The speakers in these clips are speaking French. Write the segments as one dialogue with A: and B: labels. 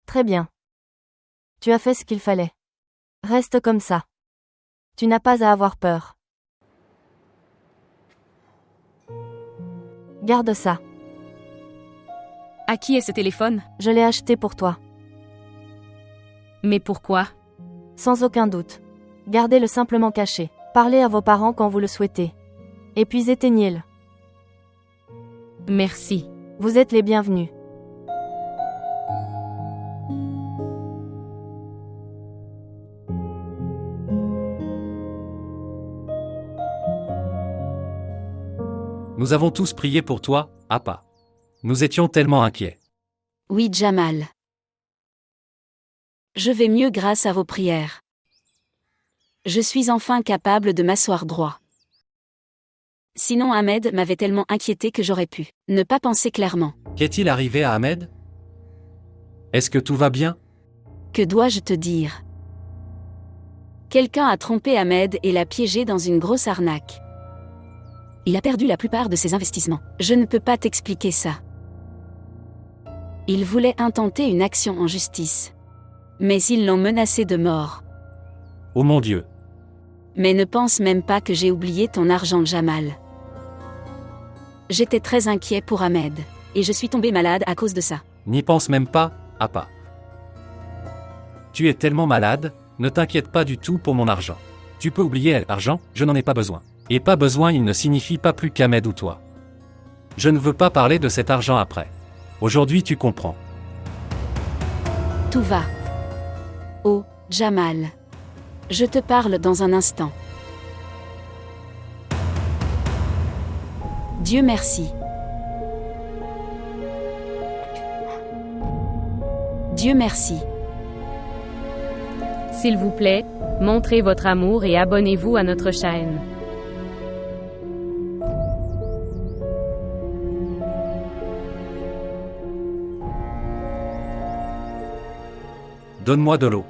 A: Très bien. Tu as fait ce qu'il fallait. Reste comme ça. Tu n'as pas à avoir peur. Garde ça.
B: À qui est ce téléphone?
A: Je l'ai acheté pour toi.
B: Mais pourquoi?
A: Sans aucun doute. Gardez-le simplement caché. Parlez à vos parents quand vous le souhaitez. Et puis éteignez-le.
B: Merci.
A: Vous êtes les bienvenus.
C: Nous avons tous prié pour toi, Appa. Nous étions tellement inquiets.
D: Oui, Jamal. Je vais mieux grâce à vos prières. Je suis enfin capable de m'asseoir droit. Sinon Ahmed m'avait tellement inquiété que j'aurais pu ne pas penser clairement.
C: Qu'est-il arrivé à Ahmed? Est-ce que tout va bien?
D: Que dois-je te dire? Quelqu'un a trompé Ahmed et l'a piégé dans une grosse arnaque. Il a perdu la plupart de ses investissements. Je ne peux pas t'expliquer ça. Il voulait intenter une action en justice. Mais ils l'ont menacé de mort.
C: Oh mon Dieu!
D: Mais ne pense même pas que j'ai oublié ton argent, Jamal. J'étais très inquiet pour Ahmed, et je suis tombé malade à cause de ça.
C: N'y pense même pas, Appa. Tu es tellement malade, ne t'inquiète pas du tout pour mon argent. Tu peux oublier l'argent, je n'en ai pas besoin. Et pas besoin, il ne signifie pas plus qu'Ahmed ou toi. Je ne veux pas parler de cet argent après. Aujourd'hui tu comprends.
D: Tout va. Oh, Jamal. Je te parle dans un instant. Dieu merci. Dieu merci.
B: S'il vous plaît, montrez votre amour et abonnez-vous à notre chaîne.
C: Donne-moi de l'eau.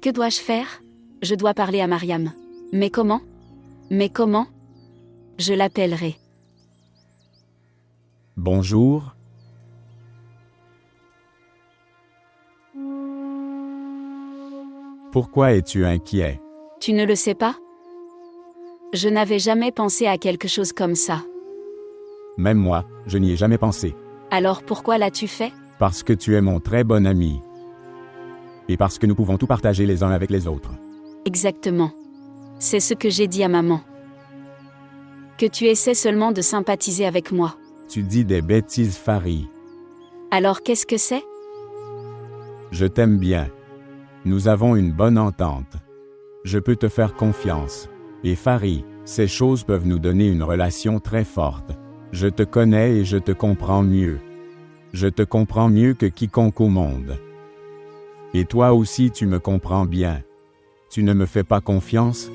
D: Que dois-je faire? Je dois parler à Mariam. Mais comment? Mais comment? Je l'appellerai.
E: Bonjour. Pourquoi es-tu inquiet?
D: Tu ne le sais pas? Je n'avais jamais pensé à quelque chose comme ça.
E: Même moi, je n'y ai jamais pensé.
D: Alors pourquoi l'as-tu fait?
E: Parce que tu es mon très bon ami. Et parce que nous pouvons tout partager les uns avec les autres.
D: Exactement. C'est ce que j'ai dit à maman. Que tu essaies seulement de sympathiser avec moi.
E: Tu dis des bêtises, Fari.
D: Alors qu'est-ce que c'est?
E: Je t'aime bien. Nous avons une bonne entente. Je peux te faire confiance. Et Fari, ces choses peuvent nous donner une relation très forte. Je te connais et je te comprends mieux. Je te comprends mieux que quiconque au monde. Et toi aussi tu me comprends bien. Tu ne me fais pas confiance?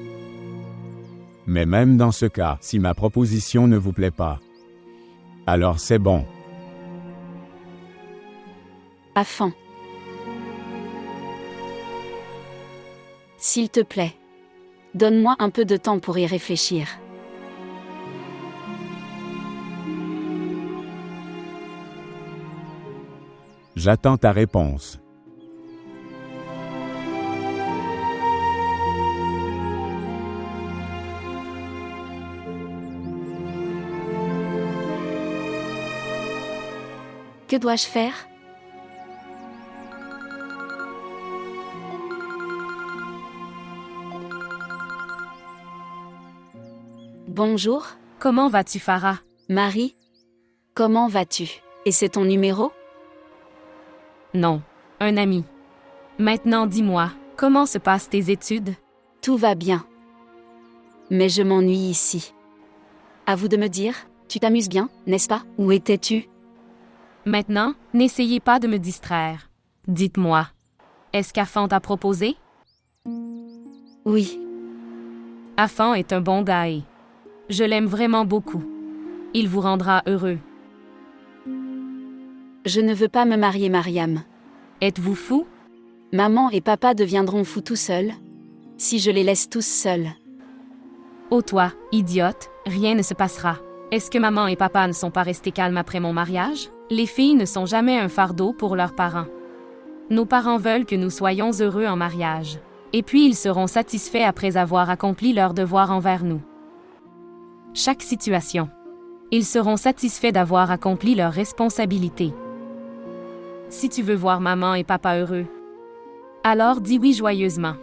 E: Mais même dans ce cas, si ma proposition ne vous plaît pas, alors c'est bon.
D: Afin. S'il te plaît. Donne-moi un peu de temps pour y réfléchir.
E: J'attends ta réponse.
D: Que dois-je faire? Bonjour,
B: Comment vas-tu, Farah?
D: Marie. Comment vas-tu? Et c'est ton numéro?
B: Non, un ami. Maintenant dis-moi, comment se passent tes études?
D: Tout va bien. Mais je m'ennuie ici. À vous de me dire, tu t'amuses bien, n'est-ce pas? Où étais-tu?
B: Maintenant, n'essayez pas de me distraire. Dites-moi, est-ce qu'Afan t'a proposé?
D: Oui,
B: Afan est un bon gars. Je l'aime vraiment beaucoup. Il vous rendra heureux.
D: Je ne veux pas me marier, Mariam.
B: Êtes-vous fou?
D: Maman et papa deviendront fous tout seuls si je les laisse tous seuls.
B: Oh toi, idiote, rien ne se passera. Est-ce que maman et papa ne sont pas restés calmes après mon mariage? Les filles ne sont jamais un fardeau pour leurs parents. Nos parents veulent que nous soyons heureux en mariage. Et puis ils seront satisfaits après avoir accompli leur devoir envers nous. Chaque situation. Ils seront satisfaits d'avoir accompli leurs responsabilités. Si tu veux voir maman et papa heureux, alors dis oui joyeusement.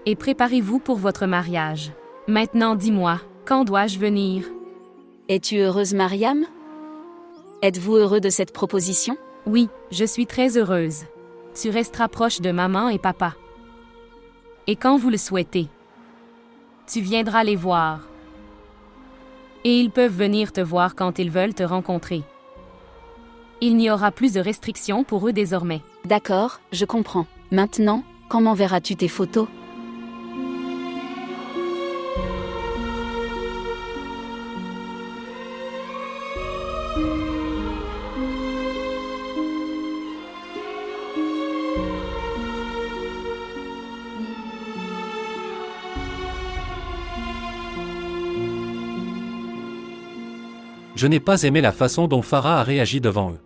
B: Et préparez-vous pour votre mariage. Maintenant dis-moi, quand dois-je venir?
D: Es-tu heureuse, Mariam? Êtes-vous heureux de cette proposition?
B: Oui, je suis très heureuse. Tu resteras proche de maman et papa. Et quand vous le souhaitez, tu viendras les voir. Et ils peuvent venir te voir quand ils veulent te rencontrer. Il n'y aura plus de restrictions pour eux désormais.
D: D'accord, je comprends. Maintenant, quand m'enverras-tu tes photos?
C: Je n'ai pas aimé la façon dont Farah a réagi devant eux.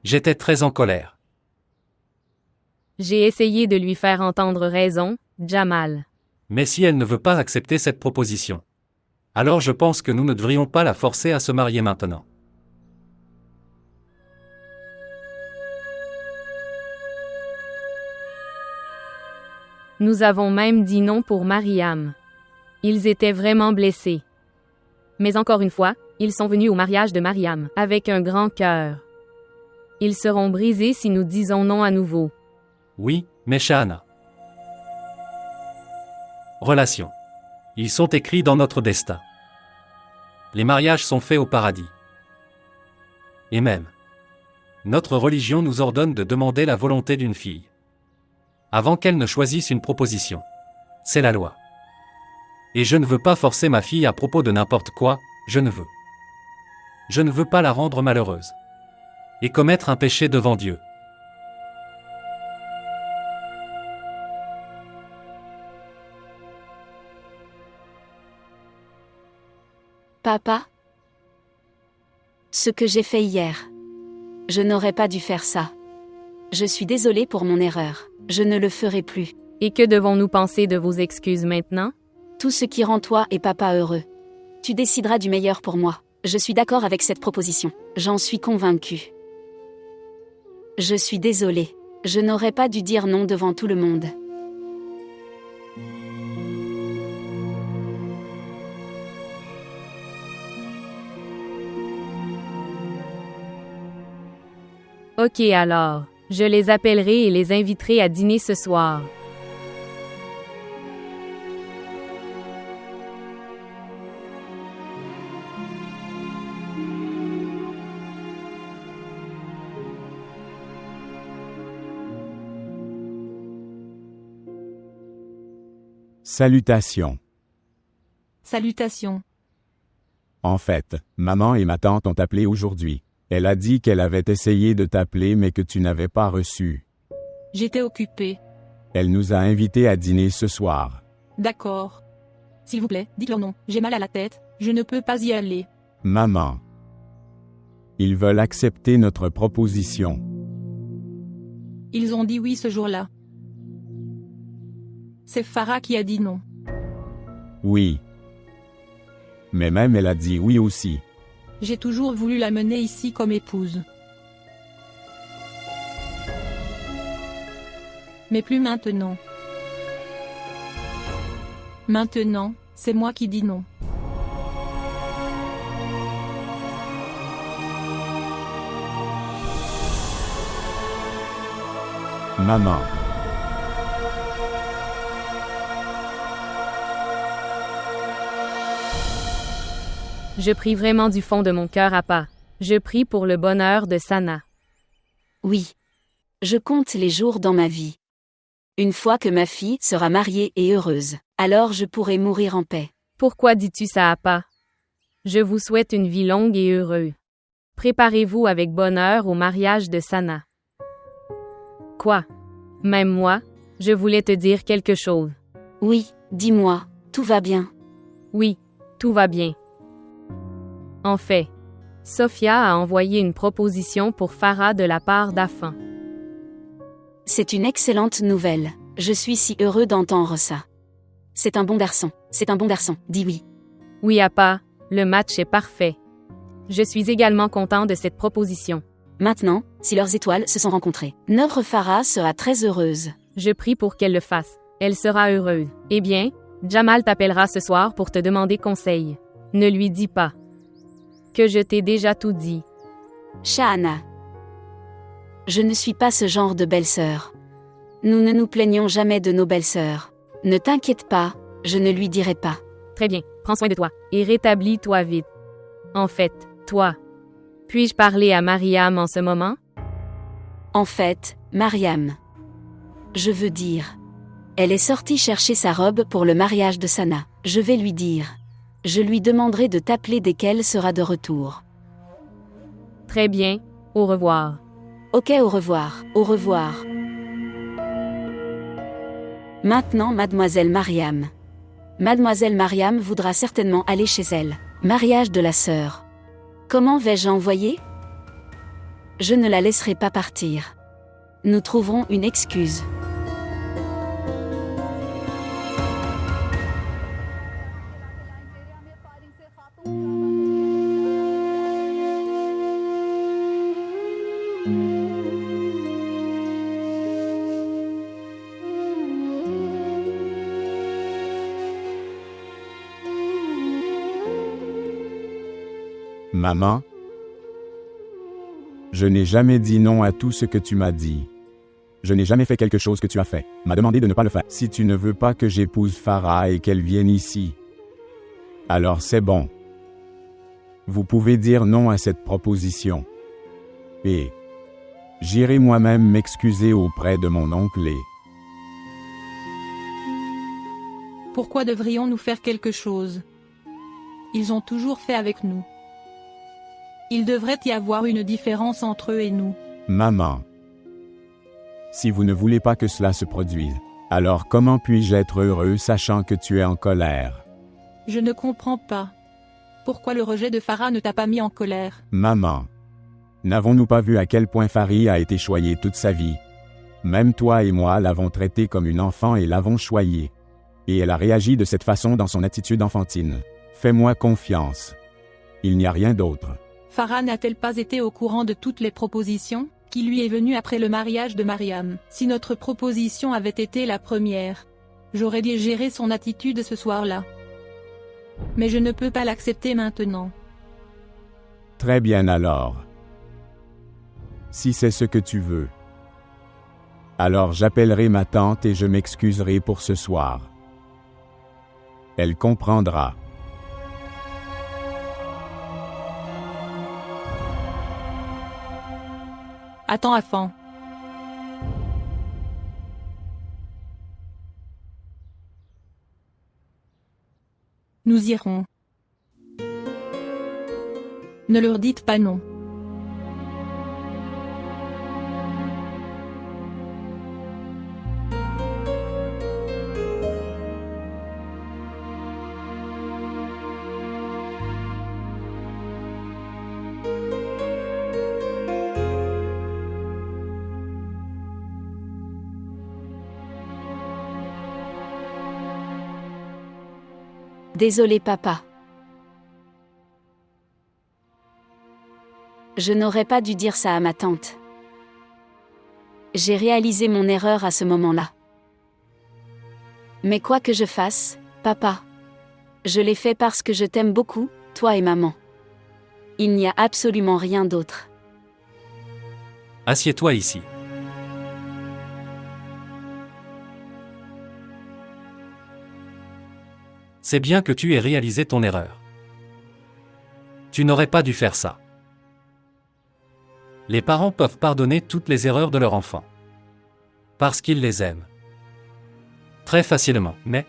C: J'étais très en colère.
B: J'ai essayé de lui faire entendre raison, Jamal.
C: Mais si elle ne veut pas accepter cette proposition, alors je pense que nous ne devrions pas la forcer à se marier maintenant.
B: Nous avons même dit non pour Mariam. Ils étaient vraiment blessés. Mais encore une fois, ils sont venus au mariage de Mariam, avec un grand cœur. Ils seront brisés si nous disons non à nouveau.
C: Oui, mais Shahana. Relations. Ils sont écrits dans notre destin. Les mariages sont faits au paradis. Et même, notre religion nous ordonne de demander la volonté d'une fille avant qu'elle ne choisisse une proposition. C'est la loi. Et je ne veux pas forcer ma fille à propos de n'importe quoi, je ne veux. Je ne veux pas la rendre malheureuse. Et commettre un péché devant Dieu.
D: Papa? Ce que j'ai fait hier. Je n'aurais pas dû faire ça. Je suis désolée pour mon erreur. Je ne le ferai plus.
B: Et que devons-nous penser de vos excuses maintenant?
D: Tout ce qui rend toi et papa heureux. Tu décideras du meilleur pour moi. Je suis d'accord avec cette proposition. J'en suis convaincue. Je suis désolée. Je n'aurais pas dû dire non devant tout le monde.
B: Ok alors, je les appellerai et les inviterai à dîner ce soir.
E: Salutations.
F: Salutations.
E: En fait, maman et ma tante ont appelé aujourd'hui. Elle a dit qu'elle avait essayé de t'appeler mais que tu n'avais pas reçu.
F: J'étais occupée.
E: Elle nous a invités à dîner ce soir.
F: D'accord. S'il vous plaît, dites-leur non. J'ai mal à la tête, je ne peux pas y aller.
E: Maman. Ils veulent accepter notre proposition.
F: Ils ont dit oui ce jour-là. C'est Farah qui a dit non.
E: Oui. Mais même elle a dit oui aussi.
F: J'ai toujours voulu la mener ici comme épouse. Mais plus maintenant. Maintenant, c'est moi qui dis non.
E: Maman.
B: Je prie vraiment du fond de mon cœur, Appa. Je prie pour le bonheur de Sana.
D: Oui. Je compte les jours dans ma vie. Une fois que ma fille sera mariée et heureuse, alors je pourrai mourir en paix.
B: Pourquoi dis-tu ça, Appa? Je vous souhaite une vie longue et heureuse. Préparez-vous avec bonheur au mariage de Sana. Quoi? Même moi, je voulais te dire quelque chose.
D: Oui, dis-moi, tout va bien.
B: Oui, tout va bien. En fait, Sophia a envoyé une proposition pour Farah de la part d'Afin.
D: C'est une excellente nouvelle. Je suis si heureux d'entendre ça. C'est un bon garçon, dis oui.
B: Oui, Appa, le match est parfait. Je suis également content de cette proposition.
D: Maintenant, si leurs étoiles se sont rencontrées, notre Farah sera très heureuse.
B: Je prie pour qu'elle le fasse. Elle sera heureuse. Eh bien, Jamal t'appellera ce soir pour te demander conseil. Ne lui dis pas que je t'ai déjà tout dit.
D: Shahana. Je ne suis pas ce genre de belle-sœur. Nous ne nous plaignons jamais de nos belles-sœurs. Ne t'inquiète pas, je ne lui dirai pas.
B: Très bien, prends soin de toi, et rétablis-toi vite. En fait, toi. Puis-je parler à Mariam en ce moment?
D: En fait, Mariam. Je veux dire. Elle est sortie chercher sa robe pour le mariage de Sana. Je vais lui dire. Je lui demanderai de t'appeler dès qu'elle sera de retour.
B: Très bien, au revoir.
D: Ok, au revoir, au revoir. Maintenant, Mademoiselle Mariam. Mademoiselle Mariam voudra certainement aller chez elle. Mariage de la sœur. Comment vais-je envoyer? Je ne la laisserai pas partir. Nous trouverons une excuse.
E: Maman, je n'ai jamais dit non à tout ce que tu m'as dit. Je n'ai jamais fait quelque chose que tu as fait. M'a demandé de ne pas le faire. Si tu ne veux pas que j'épouse Farah et qu'elle vienne ici, alors c'est bon. Vous pouvez dire non à cette proposition. Et j'irai moi-même m'excuser auprès de mon oncle et...
F: Pourquoi devrions-nous faire quelque chose? Ils ont toujours fait avec nous. Il devrait y avoir une différence entre eux et nous.
E: Maman, si vous ne voulez pas que cela se produise, alors comment puis-je être heureux sachant que tu es en colère?
F: Je ne comprends pas. Pourquoi le rejet de Farah ne t'a pas mis en colère?
E: Maman, n'avons-nous pas vu à quel point Farid a été choyée toute sa vie? Même toi et moi l'avons traitée comme une enfant et l'avons choyée. Et elle a réagi de cette façon dans son attitude enfantine. Fais-moi confiance. Il n'y a rien d'autre.
F: Farah n'a-t-elle pas été au courant de toutes les propositions qui lui est venue après le mariage de Mariam? Si notre proposition avait été la première, j'aurais digéré son attitude ce soir-là. Mais je ne peux pas l'accepter maintenant.
E: Très bien alors. Si c'est ce que tu veux. Alors j'appellerai ma tante et je m'excuserai pour ce soir. Elle comprendra.
F: Attends, Afan. Nous irons. Ne leur dites pas non.
D: Désolé papa. Je n'aurais pas dû dire ça à ma tante. J'ai réalisé mon erreur à ce moment-là. Mais quoi que je fasse, papa, je l'ai fait parce que je t'aime beaucoup, toi et maman. Il n'y a absolument rien d'autre.
C: Assieds-toi ici. C'est bien que tu aies réalisé ton erreur. Tu n'aurais pas dû faire ça. Les parents peuvent pardonner toutes les erreurs de leur enfant. Parce qu'ils les aiment. Très facilement, mais...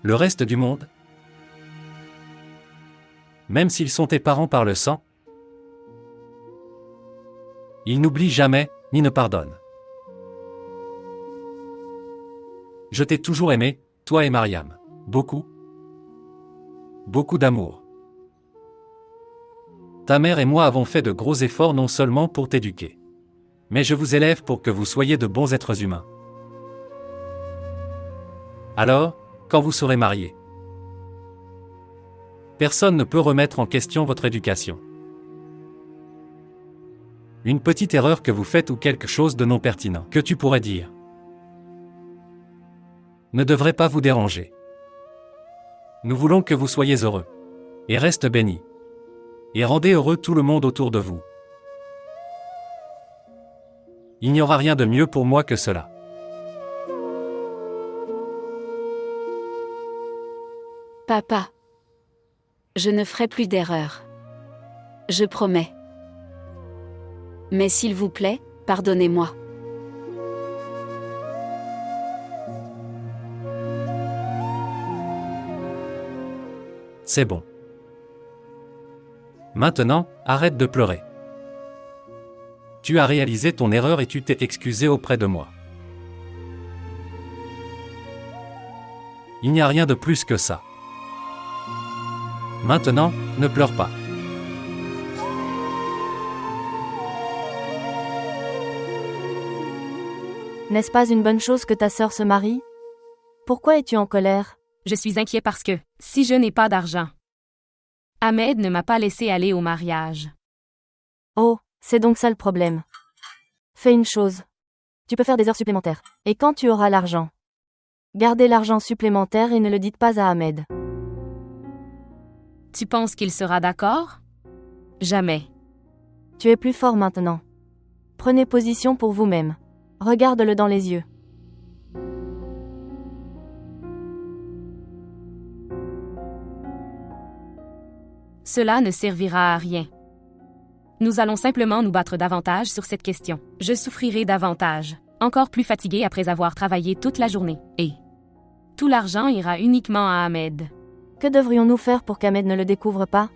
C: le reste du monde? Même s'ils sont tes parents par le sang, ils n'oublient jamais, ni ne pardonnent. Je t'ai toujours aimé, toi et Mariam. Beaucoup. Beaucoup d'amour. Ta mère et moi avons fait de gros efforts non seulement pour t'éduquer, mais je vous élève pour que vous soyez de bons êtres humains. Alors, quand vous serez mariés, personne ne peut remettre en question votre éducation. Une petite erreur que vous faites ou quelque chose de non pertinent que tu pourrais dire ne devrait pas vous déranger. Nous voulons que vous soyez heureux. Et reste bénis. Et rendez heureux tout le monde autour de vous. Il n'y aura rien de mieux pour moi que cela.
D: Papa. Je ne ferai plus d'erreur. Je promets. Mais s'il vous plaît, pardonnez-moi.
C: C'est bon. Maintenant, arrête de pleurer. Tu as réalisé ton erreur et tu t'es excusé auprès de moi. Il n'y a rien de plus que ça. Maintenant, ne pleure pas.
A: N'est-ce pas une bonne chose que ta sœur se marie? Pourquoi es-tu en colère?
B: Je suis inquiet parce que, si je n'ai pas d'argent, Ahmed ne m'a pas laissé aller au mariage.
A: Oh, c'est donc ça le problème. Fais une chose. Tu peux faire des heures supplémentaires. Et quand tu auras l'argent, gardez l'argent supplémentaire et ne le dites pas à Ahmed.
B: Tu penses qu'il sera d'accord? Jamais.
A: Tu es plus fort maintenant. Prenez position pour vous-même. Regarde-le dans les yeux.
B: Cela ne servira à rien. Nous allons simplement nous battre davantage sur cette question. Je souffrirai davantage, encore plus fatigué après avoir travaillé toute la journée. Et tout l'argent ira uniquement à Ahmed.
A: Que devrions-nous faire pour qu'Ahmed ne le découvre pas?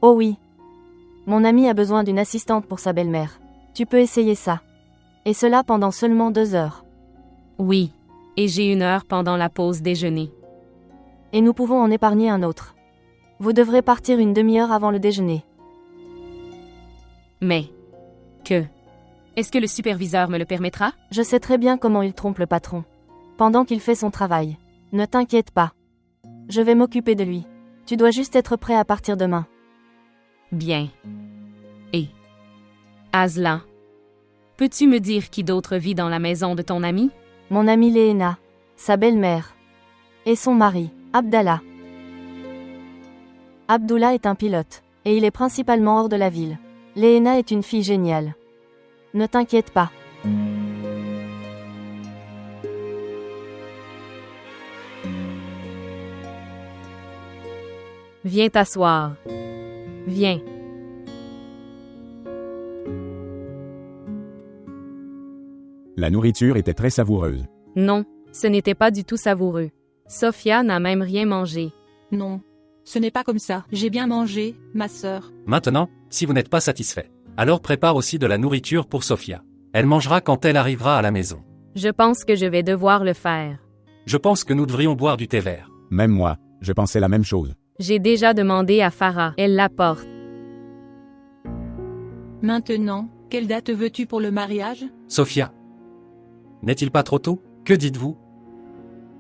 A: Oh oui. Mon ami a besoin d'une assistante pour sa belle-mère. Tu peux essayer ça. Et cela pendant seulement 2 heures.
B: Oui. Et j'ai 1 heure pendant la pause déjeuner.
A: Et nous pouvons en épargner un autre. Vous devrez partir une demi-heure avant le déjeuner.
B: Mais est-ce que le superviseur me le permettra?
A: Je sais très bien comment il trompe le patron. Pendant qu'il fait son travail. Ne t'inquiète pas. Je vais m'occuper de lui. Tu dois juste être prêt à partir demain.
B: Bien. Et Aslan, peux-tu me dire qui d'autre vit dans la maison de ton ami?
A: Mon amie Léna, sa belle-mère, et son mari, Abdallah. Abdullah est un pilote, et il est principalement hors de la ville. Léna est une fille géniale. Ne t'inquiète pas.
B: Viens t'asseoir. Viens.
E: La nourriture était très savoureuse.
B: Non, ce n'était pas du tout savoureux. Sophia n'a même rien mangé.
F: Non. Ce n'est pas comme ça. J'ai bien mangé, ma sœur.
C: Maintenant, si vous n'êtes pas satisfait, alors prépare aussi de la nourriture pour Sophia. Elle mangera quand elle arrivera à la maison.
B: Je pense que je vais devoir le faire.
C: Je pense que nous devrions boire du thé vert.
E: Même moi, je pensais la même chose.
B: J'ai déjà demandé à Farah. Elle l'apporte.
F: Maintenant, quelle date veux-tu pour le mariage?
C: Sophia. N'est-il pas trop tôt? Que dites-vous?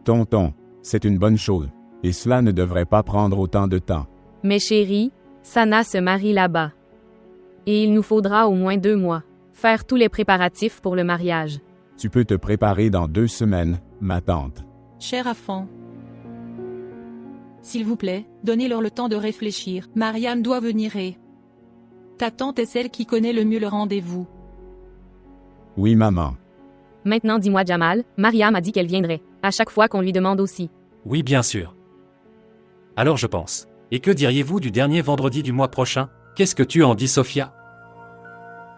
E: Tonton, c'est une bonne chose. Et cela ne devrait pas prendre autant de temps.
B: Mais chérie, Sana se marie là-bas. Et il nous faudra au moins 2 mois. Faire tous les préparatifs pour le mariage.
E: Tu peux te préparer dans 2 semaines, ma tante.
F: Cher enfant. S'il vous plaît, donnez-leur le temps de réfléchir. Mariam doit venir et... Ta tante est celle qui connaît le mieux le rendez-vous.
E: Oui, maman.
B: Maintenant dis-moi Jamal, Mariam a dit qu'elle viendrait. À chaque fois qu'on lui demande aussi.
C: Oui, bien sûr. Alors je pense. Et que diriez-vous du dernier vendredi du mois prochain? Qu'est-ce que tu en dis, Sophia?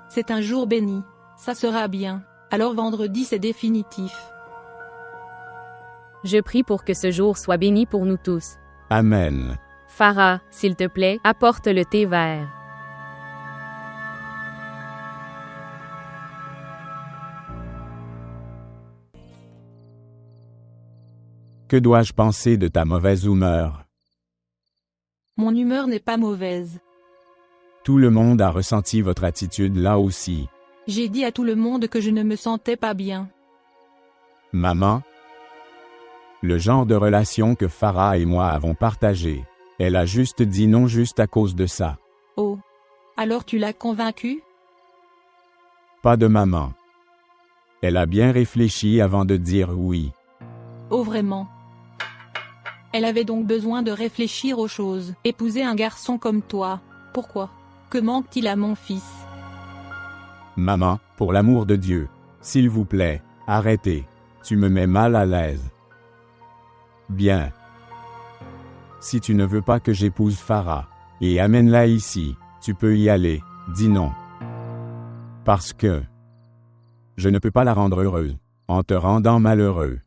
F: C'est un jour béni. Ça sera bien. Alors vendredi c'est définitif.
B: Je prie pour que ce jour soit béni pour nous tous.
E: Amen.
B: Farah, s'il te plaît, apporte le thé vert.
E: Que dois-je penser de ta mauvaise humeur?
F: Mon humeur n'est pas mauvaise.
E: Tout le monde a ressenti votre attitude là aussi.
F: J'ai dit à tout le monde que je ne me sentais pas bien.
E: Maman? Le genre de relation que Farah et moi avons partagé. Elle a juste dit non juste à cause de ça.
F: Oh. Alors tu l'as convaincue?
E: Pas de maman. Elle a bien réfléchi avant de dire oui.
F: Oh vraiment? Elle avait donc besoin de réfléchir aux choses. Épouser un garçon comme toi. Pourquoi? Que manque-t-il à mon fils?
E: Maman, pour l'amour de Dieu, s'il vous plaît, arrêtez. Tu me mets mal à l'aise. Bien. Si tu ne veux pas que j'épouse Farah, et amène-la ici, tu peux y aller, dis non. Parce que je ne peux pas la rendre heureuse, en te rendant malheureux.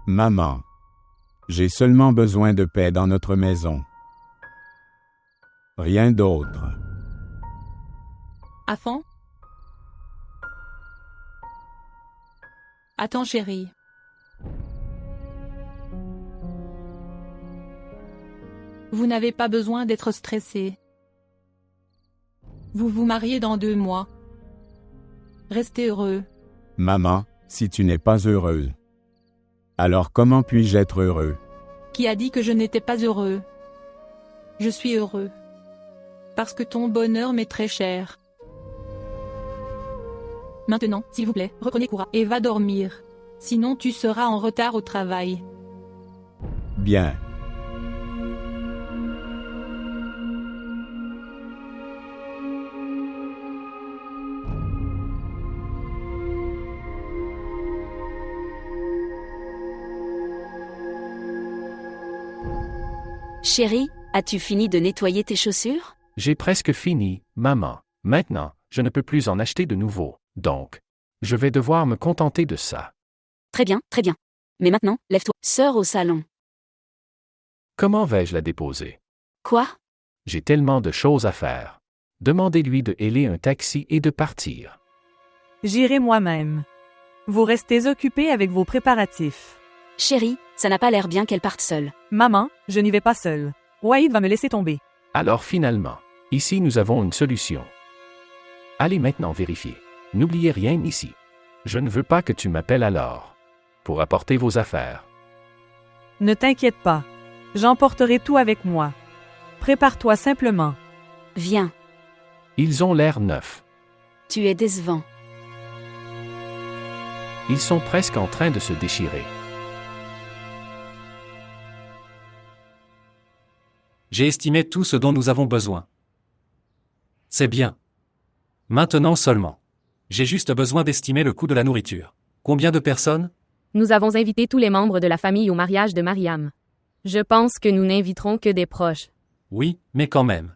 E: Maman. J'ai seulement besoin de paix dans notre maison. Rien d'autre.
F: Afan? Attends chérie. Vous n'avez pas besoin d'être stressé. Vous vous mariez dans 2 mois. Restez heureux.
E: Maman, si tu n'es pas heureuse, alors comment puis-je être heureux?
F: Qui a dit que je n'étais pas heureux? Je suis heureux. Parce que ton bonheur m'est très cher. Maintenant, s'il vous plaît, reprenez courage et va dormir. Sinon tu seras en retard au travail.
E: Bien.
D: Chérie, as-tu fini de nettoyer tes chaussures?
C: J'ai presque fini, maman. Maintenant, je ne peux plus en acheter de nouveaux. Donc, je vais devoir me contenter de ça.
D: Très bien, très bien. Mais maintenant, lève-toi. Sors au salon.
C: Comment vais-je la déposer?
D: Quoi?
C: J'ai tellement de choses à faire. Demandez-lui de héler un taxi et de partir.
G: J'irai moi-même. Vous restez occupés avec vos préparatifs.
D: Chérie, ça n'a pas l'air bien qu'elle parte seule.
G: Maman, je n'y vais pas seule. Waïd va me laisser tomber.
C: Alors finalement, ici nous avons une solution. Allez maintenant vérifier. N'oubliez rien ici. Je ne veux pas que tu m'appelles alors. Pour apporter vos affaires.
G: Ne t'inquiète pas. J'emporterai tout avec moi. Prépare-toi simplement.
D: Viens,
C: Ils ont l'air neufs.
D: tu es décevant.
C: Ils sont presque en train de se déchirer. J'ai estimé tout ce dont nous avons besoin. C'est bien. Maintenant seulement. J'ai juste besoin d'estimer le coût de la nourriture. Combien de personnes?
B: Nous avons invité tous les membres de la famille au mariage de Mariam. Je pense que nous n'inviterons que des proches.
C: Oui, mais quand même.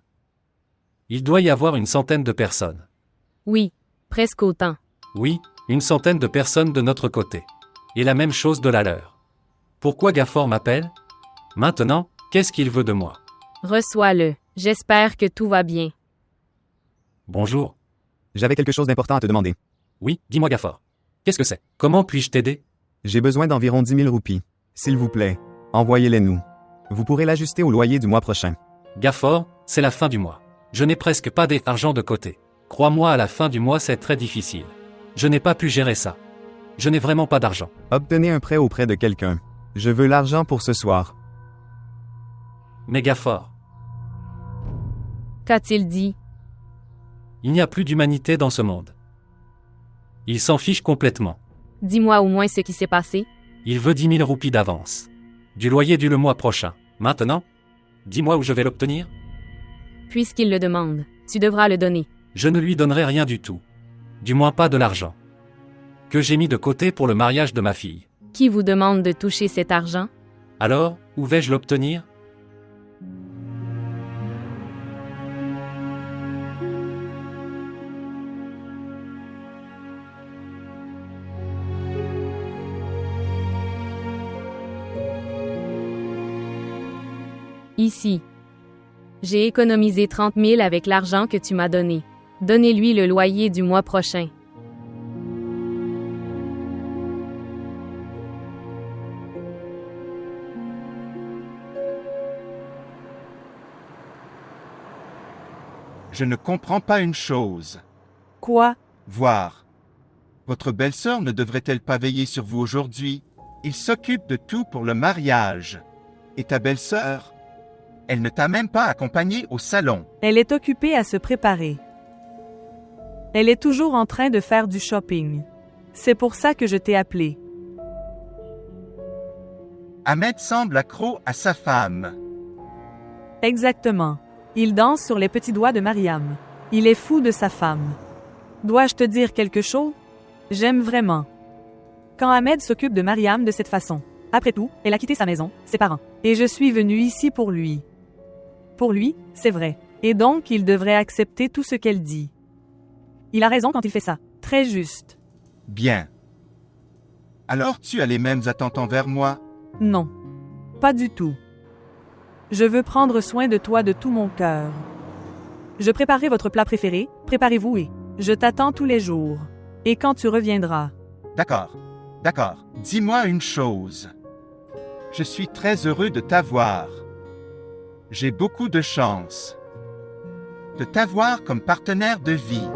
C: Il doit y avoir une centaine de personnes.
B: Oui, presque autant.
C: Oui, une centaine de personnes de notre côté. Et la même chose de la leur. Pourquoi Gafford m'appelle? Maintenant, qu'est-ce qu'il veut de moi?
B: Reçois-le. J'espère que tout va bien.
C: Bonjour.
H: J'avais quelque chose d'important à te demander.
C: Oui, dis-moi Gafford. Qu'est-ce que c'est? Comment puis-je t'aider?
H: J'ai besoin d'environ 10 000 roupies. S'il vous plaît, envoyez-les-nous. Vous pourrez l'ajuster au loyer du mois prochain.
C: Gafford, c'est la fin du mois. Je n'ai presque pas d'argent de côté. Crois-moi, à la fin du mois, c'est très difficile. Je n'ai pas pu gérer ça. Je n'ai vraiment pas d'argent.
H: Obtenez un prêt auprès de quelqu'un. Je veux l'argent pour ce soir.
C: Mais Gafford,
B: Qu'a-t-il dit?
C: il n'y a plus d'humanité dans ce monde. Il s'en fiche complètement.
B: Dis-moi au moins ce qui s'est passé.
C: Il veut 10 000 roupies d'avance. Du loyer dû le mois prochain. Maintenant? Dis-moi où je vais l'obtenir?
B: Puisqu'il le demande, tu devras le donner.
C: Je ne lui donnerai rien du tout. Du moins pas de l'argent. Que j'ai mis de côté pour le mariage de ma fille.
B: Qui vous demande de toucher cet argent?
C: Alors, où vais-je l'obtenir?
B: Ici. J'ai économisé 30 000 avec l'argent que tu m'as donné. Donnez-lui le loyer du mois prochain.
I: Je ne comprends pas une chose.
G: Quoi?
I: Voir. Votre belle-sœur ne devrait-elle pas veiller sur vous aujourd'hui? Il s'occupe de tout pour le mariage. Et ta belle-sœur? Elle ne t'a même pas accompagné au salon.
G: Elle est occupée à se préparer. Elle est toujours en train de faire du shopping. C'est pour ça que je t'ai appelé.
I: Ahmed semble accro à sa femme.
G: Exactement. Il danse sur les petits doigts de Mariam. Il est fou de sa femme. Dois-je te dire quelque chose? J'aime vraiment. Quand Ahmed s'occupe de Mariam de cette façon. Après tout, elle a quitté sa maison, ses parents. Et je suis venue ici pour lui. Pour lui, c'est vrai. Et donc il devrait accepter tout ce qu'elle dit. Il a raison quand il fait ça. Très juste.
I: Bien. Alors tu as les mêmes attentes envers moi?
G: Non. Pas du tout. Je veux prendre soin de toi de tout mon cœur. Je préparerai votre plat préféré, préparez-vous et je t'attends tous les jours. Et quand tu reviendras.
I: D'accord. D'accord. Dis-moi une chose. Je suis très heureux de t'avoir. J'ai beaucoup de chance. De t'avoir comme partenaire de vie.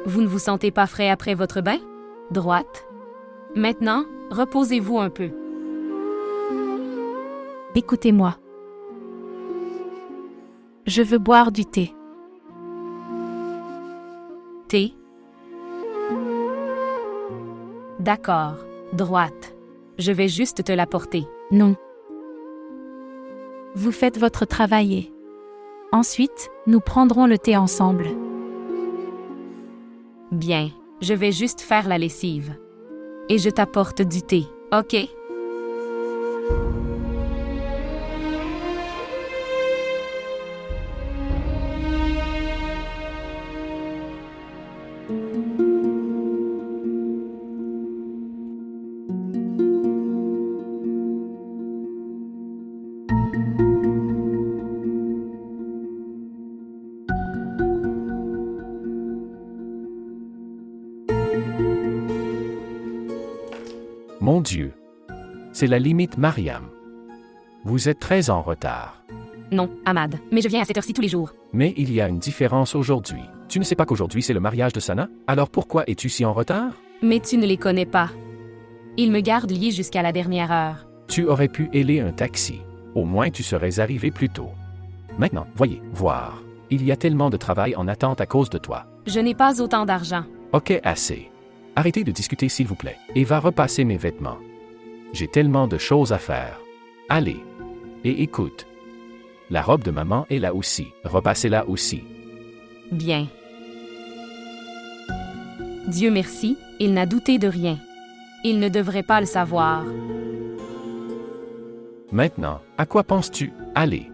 B: Vous ne vous sentez pas frais après votre bain? Droite. Maintenant, reposez-vous un peu.
J: Écoutez-moi. Je veux boire du thé.
B: Thé. D'accord. Droite. Je vais juste te l'apporter.
J: Non. Vous faites votre travail et... Ensuite, nous prendrons le thé ensemble.
B: Bien. Je vais juste faire la lessive. Et je t'apporte du thé, ok?
C: Mon Dieu. C'est la limite, Mariam. Vous êtes très en retard.
B: Non, Ahmad, mais je viens à cette heure-ci tous les jours.
C: Mais il y a une différence aujourd'hui. Tu ne sais pas qu'aujourd'hui c'est le mariage de Sana? Alors pourquoi es-tu si en retard?
B: Mais tu ne les connais pas. Ils me gardent liés jusqu'à la dernière heure.
C: Tu aurais pu héler un taxi. Au moins tu serais arrivé plus tôt. Maintenant, voyez, voir. Il y a tellement de travail en attente à cause de toi.
B: Je n'ai pas autant d'argent.
C: Ok, assez. Arrêtez de discuter s'il vous plaît, et va repasser mes vêtements. J'ai tellement de choses à faire. Allez. Et écoute. La robe de maman est là aussi. Repassez-la aussi.
B: Bien. Dieu merci, il n'a douté de rien. Il ne devrait pas le savoir.
C: Maintenant, à quoi penses-tu? Allez.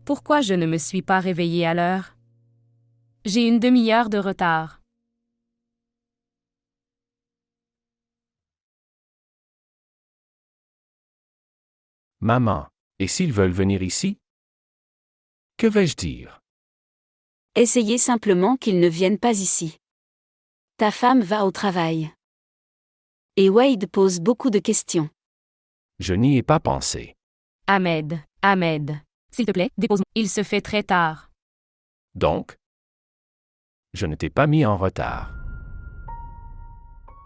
B: Pourquoi je ne me suis pas réveillée à l'heure? J'ai une demi-heure de retard.
K: Maman, et s'ils veulent venir ici? Que vais-je dire?
D: Essayez simplement qu'ils ne viennent pas ici. Ta femme va au travail. Et Wade pose beaucoup de questions.
K: Je n'y ai pas pensé.
B: Ahmed, s'il te plaît, dépose-moi. Il se fait très tard.
K: Donc? Je ne t'ai pas mis en retard.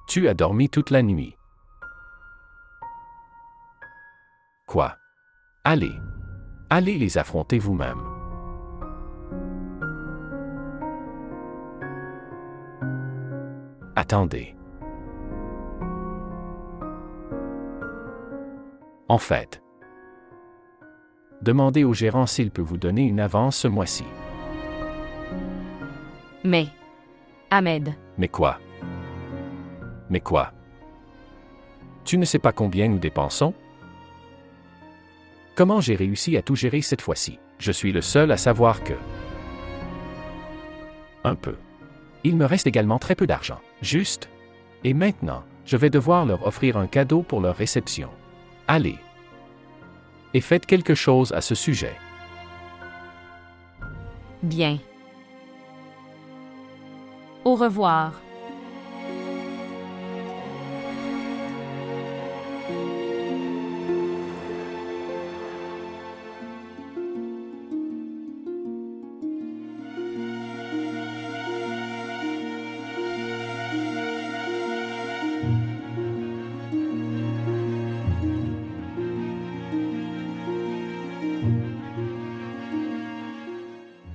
K: Tu as dormi toute la nuit. Quoi? Allez les affronter vous-même. Attendez. En fait, demandez au gérant s'il peut vous donner une avance ce mois-ci.
B: Mais, Ahmed,
K: Mais quoi? Tu ne sais pas combien nous dépensons? Comment j'ai réussi à tout gérer cette fois-ci? Je suis le seul à savoir que... Un peu. Il me reste également très peu d'argent. Juste. Et maintenant, je vais devoir leur offrir un cadeau pour leur réception. Allez. Et faites quelque chose à ce sujet.
B: bien. Au revoir.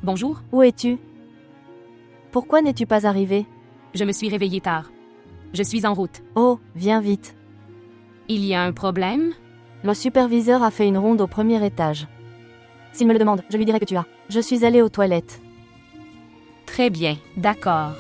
B: Bonjour,
A: Où es-tu? Pourquoi n'es-tu pas arrivé?
B: je me suis réveillée tard. Je suis en route.
A: Oh, viens vite.
B: Il y a un problème?
A: Le superviseur a fait une ronde au premier étage. S'il me le demande, je lui dirai que tu as. Je suis allée aux toilettes.
B: Très bien, d'accord.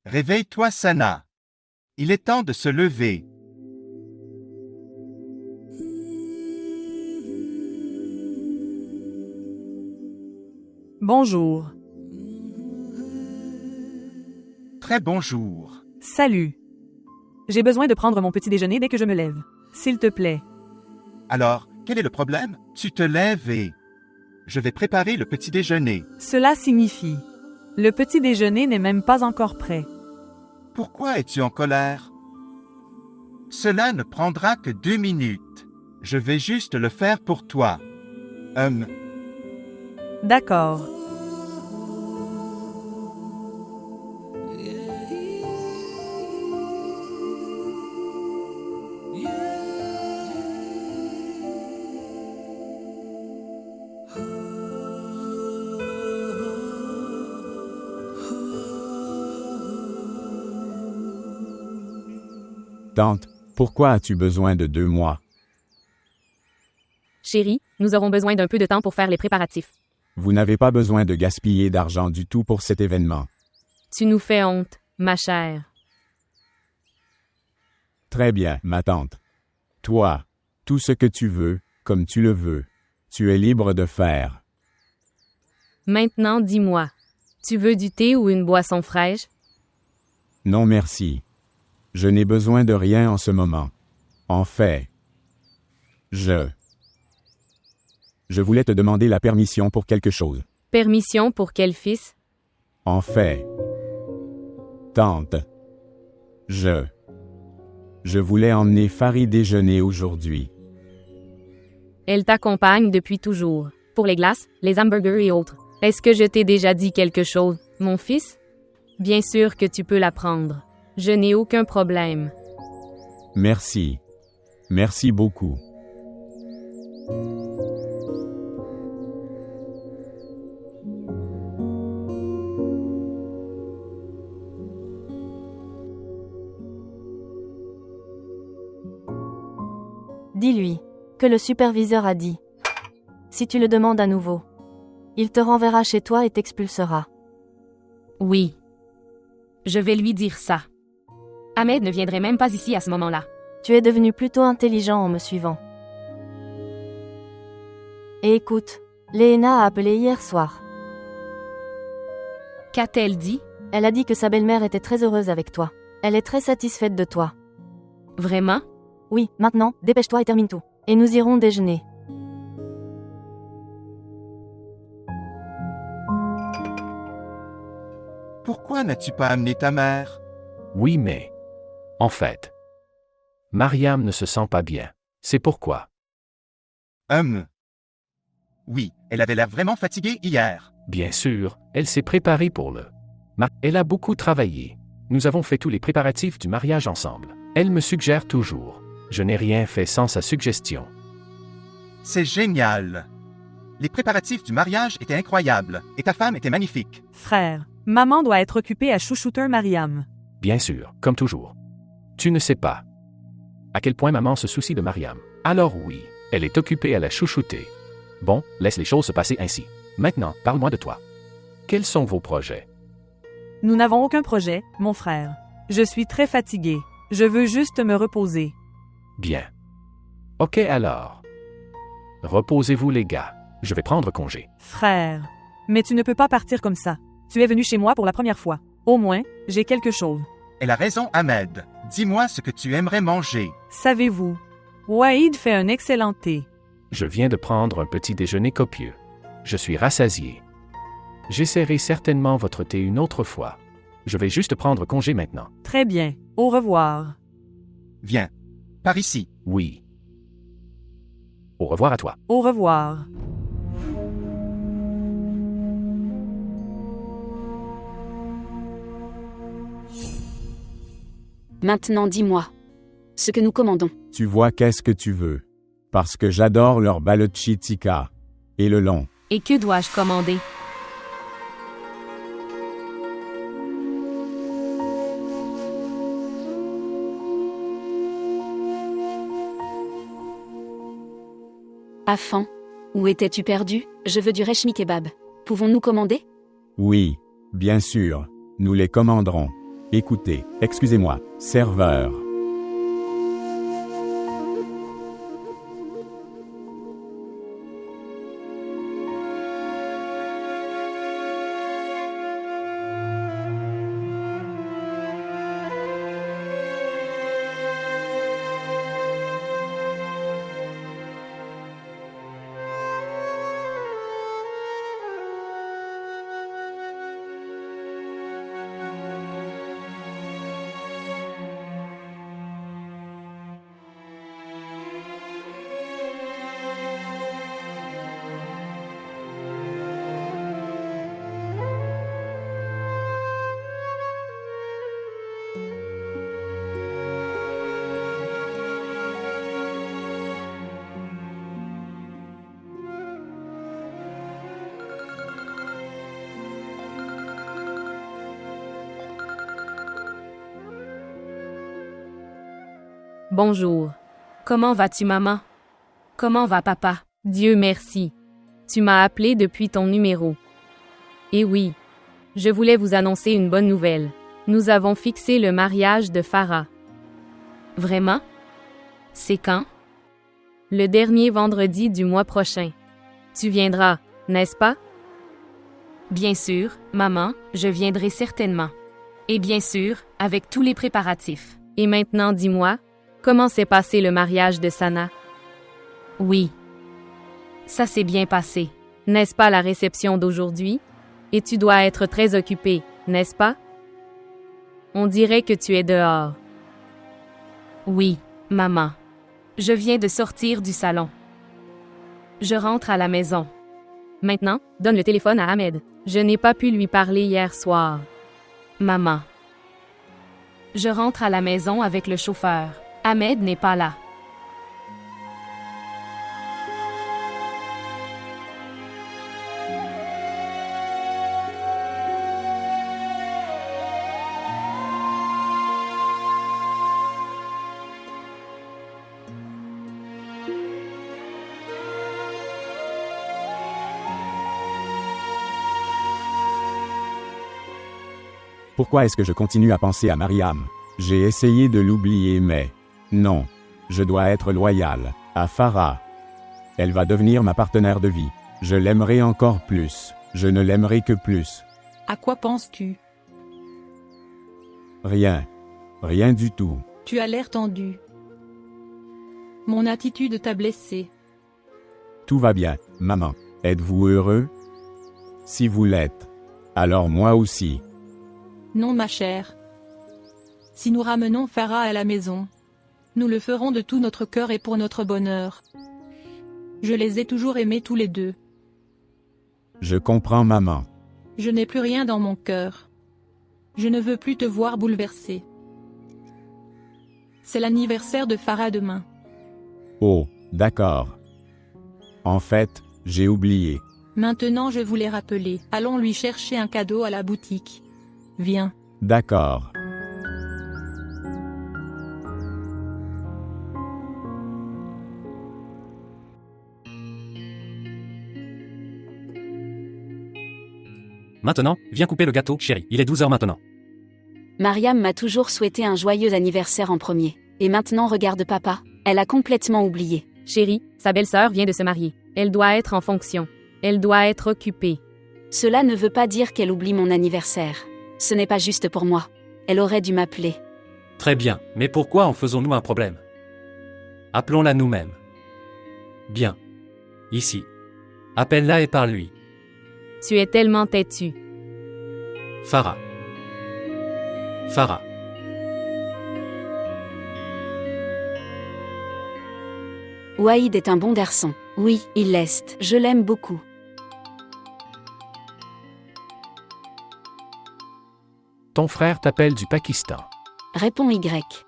I: Réveille-toi, Sana. Il est temps de se lever.
G: Bonjour.
I: Très bonjour.
G: Salut. J'ai besoin de prendre mon petit déjeuner dès que je me lève. S'il te plaît.
I: Alors, quel est le problème? Tu te lèves et... Je vais préparer le petit déjeuner.
G: Cela signifie. Le petit déjeuner n'est même pas encore prêt.
I: Pourquoi es-tu en colère? Cela ne prendra que 2 minutes. Je vais juste le faire pour toi.
G: D'accord.
E: Tante, pourquoi as-tu besoin de 2 mois?
B: Chérie, nous aurons besoin d'un peu de temps pour faire les préparatifs.
E: Vous n'avez pas besoin de gaspiller d'argent du tout pour cet événement.
B: Tu nous fais honte, ma chère.
E: Très bien, ma tante. Toi, tout ce que tu veux, comme tu le veux, tu es libre de faire.
B: Maintenant, dis-moi, tu veux du thé ou une boisson fraîche?
E: Non merci. Je n'ai besoin de rien en ce moment. En fait, je voulais te demander la permission pour quelque chose.
B: Permission pour quel fils?
E: En fait, tante, je voulais emmener Farid déjeuner aujourd'hui.
B: Elle t'accompagne depuis toujours. Pour les glaces, les hamburgers et autres. Est-ce que je t'ai déjà dit quelque chose, mon fils? Bien sûr que tu peux la prendre. Je n'ai aucun problème.
E: Merci. Merci beaucoup.
A: Dis-lui que le superviseur a dit. Si tu le demandes à nouveau, il te renverra chez toi et t'expulsera.
B: Oui. Je vais lui dire ça. Ahmed ne viendrait même pas ici à ce moment-là.
A: Tu es devenu plutôt intelligent en me suivant. Et écoute, Léna a appelé hier soir.
B: Qu'a-t-elle dit?
A: Elle a dit que sa belle-mère était très heureuse avec toi. Elle est très satisfaite de toi.
B: Vraiment?
A: Oui, maintenant, dépêche-toi et termine tout. Et nous irons déjeuner.
I: Pourquoi n'as-tu pas amené ta mère?
K: Oui, mais... En fait... Mariam ne se sent pas bien. C'est pourquoi.
I: Oui, elle avait l'air vraiment fatiguée hier.
K: Bien sûr, elle s'est préparée pour le... Elle a beaucoup travaillé. Nous avons fait tous les préparatifs du mariage ensemble. Elle me suggère toujours. Je n'ai rien fait sans sa suggestion.
I: C'est génial. Les préparatifs du mariage étaient incroyables, et ta femme était magnifique.
G: Frère, maman doit être occupée à chouchouter Mariam.
K: Bien sûr, comme toujours. Tu ne sais pas à quel point maman se soucie de Mariam. Alors oui, elle est occupée à la chouchouter. Bon, laisse les choses se passer ainsi. Maintenant, parle-moi de toi. Quels sont vos projets?
G: Nous n'avons aucun projet, mon frère. Je suis très fatigué. Je veux juste me reposer.
K: Bien. Ok alors. Reposez-vous les gars. Je vais prendre congé.
G: Frère. Mais tu ne peux pas partir comme ça. Tu es venu chez moi pour la première fois. Au moins, j'ai quelque chose.
I: Elle a raison, Ahmed. Dis-moi ce que tu aimerais manger.
G: Savez-vous, Waïd fait un excellent thé.
K: Je viens de prendre un petit déjeuner copieux. Je suis rassasié. J'essaierai certainement votre thé une autre fois. Je vais juste prendre congé maintenant.
G: Très bien. Au revoir.
I: Viens. Par ici.
K: Oui. Au revoir à toi.
G: Au revoir.
D: Maintenant dis-moi. Ce que nous commandons.
E: Tu vois qu'est-ce que tu veux. Parce que j'adore leur balochi tikka. Et le long.
B: Et que dois-je commander?
D: Afan, où étais-tu perdu? Je veux du rechmi kebab. Pouvons-nous commander?
E: Oui, bien sûr. Nous les commanderons. Écoutez, excusez-moi, serveur.
B: Bonjour. Comment vas-tu, maman? Comment va papa? Dieu merci. Tu m'as appelé depuis ton numéro. Et oui, je voulais vous annoncer une bonne nouvelle. Nous avons fixé le mariage de Farah. Vraiment? C'est quand? Le dernier vendredi du mois prochain. Tu viendras, n'est-ce pas? Bien sûr, maman, je viendrai certainement. Et bien sûr, avec tous les préparatifs. Et maintenant dis-moi, comment s'est passé le mariage de Sana? Oui. Ça s'est bien passé. N'est-ce pas la réception d'aujourd'hui? Et tu dois être très occupé, n'est-ce pas? On dirait que tu es dehors. Oui, maman. Je viens de sortir du salon. Je rentre à la maison. Maintenant, donne le téléphone à Ahmed. Je n'ai pas pu lui parler hier soir. Maman. Je rentre à la maison avec le chauffeur. Ahmed n'est pas là.
E: Pourquoi est-ce que je continue à penser à Mariam? J'ai essayé de l'oublier mais... Non. Je dois être loyal à Farah. Elle va devenir ma partenaire de vie. Je l'aimerai encore plus. Je ne l'aimerai que plus.
F: À quoi penses-tu?
E: Rien. Rien du tout.
F: Tu as l'air tendu. Mon attitude t'a blessé.
E: Tout va bien, maman. Êtes-vous heureux? Si vous l'êtes, alors moi aussi.
F: Non, ma chère. Si nous ramenons Farah à la maison, nous le ferons de tout notre cœur et pour notre bonheur. Je les ai toujours aimés tous les deux.
E: Je comprends, maman.
F: Je n'ai plus rien dans mon cœur. Je ne veux plus te voir bouleversé. C'est l'anniversaire de Farah demain.
E: Oh, d'accord. En fait, j'ai oublié.
F: Maintenant je voulais rappeler. Allons lui chercher un cadeau à la boutique. Viens.
E: D'accord.
C: Maintenant, viens couper le gâteau, chérie. Il est 12h maintenant.
D: Mariam m'a toujours souhaité un joyeux anniversaire en premier. Et maintenant regarde papa, elle a complètement oublié.
B: Chérie, sa belle-sœur vient de se marier. Elle doit être en fonction. Elle doit être occupée.
D: Cela ne veut pas dire qu'elle oublie mon anniversaire. Ce n'est pas juste pour moi. Elle aurait dû m'appeler.
C: Très bien, mais pourquoi en faisons-nous un problème? Appelons-la nous-mêmes. Bien. Ici. Appelle-la et parle-lui.
B: Tu es tellement têtu.
C: Farah. Farah.
D: Waïd est un bon garçon. Oui, il l'est. Je l'aime beaucoup.
K: Ton frère t'appelle du Pakistan.
D: Réponds Y.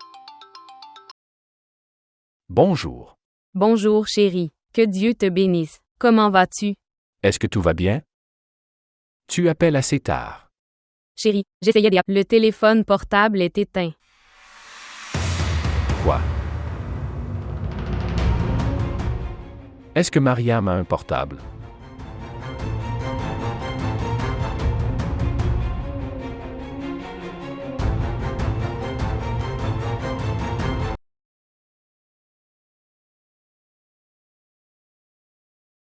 K: Bonjour.
B: Bonjour, chérie. Que Dieu te bénisse. Comment vas-tu?
K: Est-ce que tout va bien? Tu appelles assez tard.
B: Chérie, j'essayais d'y appeler. Le téléphone portable est éteint.
K: Quoi? Est-ce que Mariam a un portable?